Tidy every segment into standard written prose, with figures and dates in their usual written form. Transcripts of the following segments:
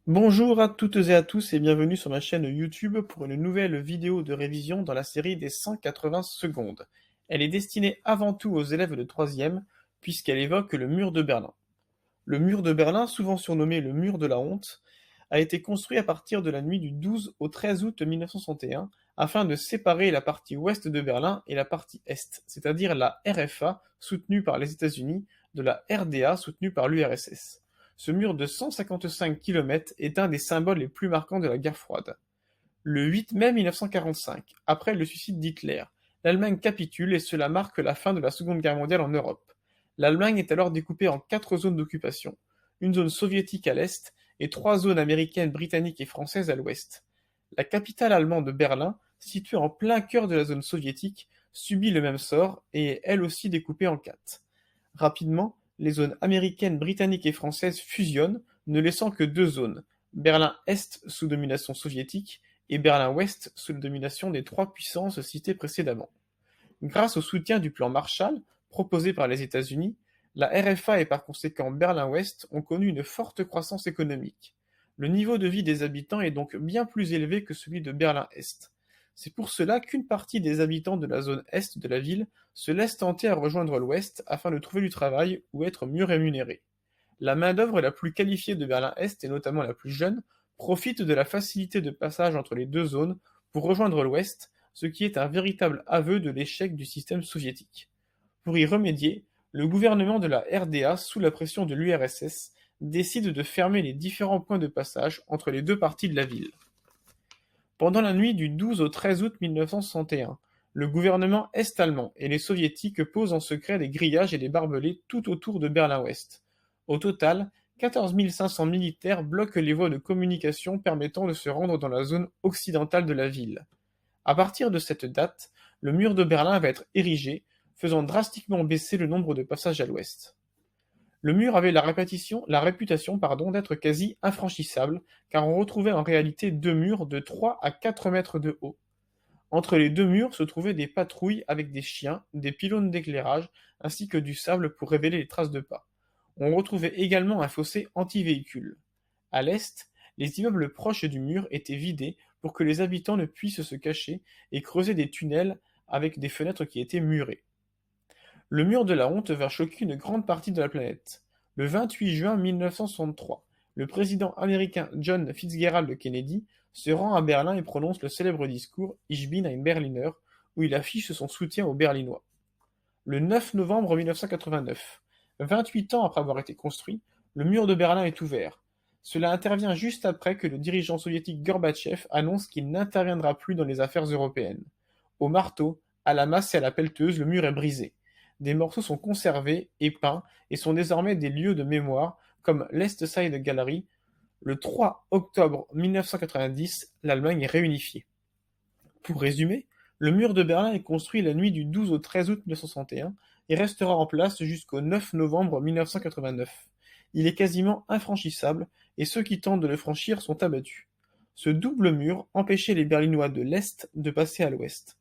Bonjour à toutes et à tous et bienvenue sur ma chaîne YouTube pour une nouvelle vidéo de révision dans la série des 180 secondes. Elle est destinée avant tout aux élèves de 3e puisqu'elle évoque le mur de Berlin. Le mur de Berlin, souvent surnommé le mur de la honte, a été construit à partir de la nuit du 12 au 13 août 1961 afin de séparer la partie ouest de Berlin et la partie est, c'est-à-dire la RFA soutenue par les États-Unis de la RDA soutenue par l'URSS. Ce mur de 155 km est un des symboles les plus marquants de la guerre froide. Le 8 mai 1945, après le suicide d'Hitler, l'Allemagne capitule et cela marque la fin de la Seconde Guerre mondiale en Europe. L'Allemagne est alors découpée en 4 zones d'occupation, une zone soviétique à l'est et 3 zones américaines, britanniques et françaises à l'ouest. La capitale allemande de Berlin, située en plein cœur de la zone soviétique, subit le même sort et est elle aussi découpée en 4. Rapidement, les zones américaines, britanniques et françaises fusionnent, ne laissant que 2 zones, Berlin-Est sous domination soviétique et Berlin-Ouest sous la domination des 3 puissances citées précédemment. Grâce au soutien du plan Marshall, proposé par les États-Unis, la RFA et par conséquent Berlin-Ouest ont connu une forte croissance économique. Le niveau de vie des habitants est donc bien plus élevé que celui de Berlin-Est. C'est pour cela qu'une partie des habitants de la zone est de la ville se laisse tenter à rejoindre l'ouest afin de trouver du travail ou être mieux rémunérés. La main-d'œuvre la plus qualifiée de Berlin-Est et notamment la plus jeune profite de la facilité de passage entre les deux zones pour rejoindre l'ouest, ce qui est un véritable aveu de l'échec du système soviétique. Pour y remédier, le gouvernement de la RDA, sous la pression de l'URSS, décide de fermer les différents points de passage entre les deux parties de la ville. Pendant la nuit du 12 au 13 août 1961, le gouvernement est-allemand et les soviétiques posent en secret des grillages et des barbelés tout autour de Berlin-Ouest. Au total, 14 500 militaires bloquent les voies de communication permettant de se rendre dans la zone occidentale de la ville. À partir de cette date, le mur de Berlin va être érigé, faisant drastiquement baisser le nombre de passages à l'ouest. Le mur avait la réputation d'être quasi infranchissable, car on retrouvait en réalité 2 murs de 3 à 4 mètres de haut. Entre les 2 murs se trouvaient des patrouilles avec des chiens, des pylônes d'éclairage, ainsi que du sable pour révéler les traces de pas. On retrouvait également un fossé anti-véhicule. À l'est, les immeubles proches du mur étaient vidés pour que les habitants ne puissent se cacher et creuser des tunnels avec des fenêtres qui étaient murées. Le mur de la honte va choquer une grande partie de la planète. Le 28 juin 1963, le président américain John Fitzgerald Kennedy se rend à Berlin et prononce le célèbre discours Ich bin ein Berliner, où il affiche son soutien aux Berlinois. Le 9 novembre 1989, 28 ans après avoir été construit, le mur de Berlin est ouvert. Cela intervient juste après que le dirigeant soviétique Gorbatchev annonce qu'il n'interviendra plus dans les affaires européennes. Au marteau, à la masse et à la pelleteuse, le mur est brisé. Des morceaux sont conservés et peints et sont désormais des lieux de mémoire comme l'East Side Gallery. Le 3 octobre 1990, l'Allemagne est réunifiée. Pour résumer, le mur de Berlin est construit la nuit du 12 au 13 août 1961 et restera en place jusqu'au 9 novembre 1989. Il est quasiment infranchissable et ceux qui tentent de le franchir sont abattus. Ce double mur empêchait les Berlinois de l'Est de passer à l'Ouest.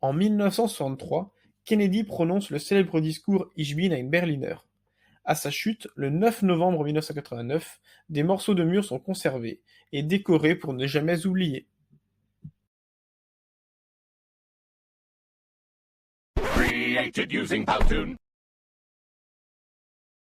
En 1963, Kennedy prononce le célèbre discours Ich bin ein Berliner. À sa chute, le 9 novembre 1989, des morceaux de mur sont conservés et décorés pour ne jamais oublier. Created using Powtoon.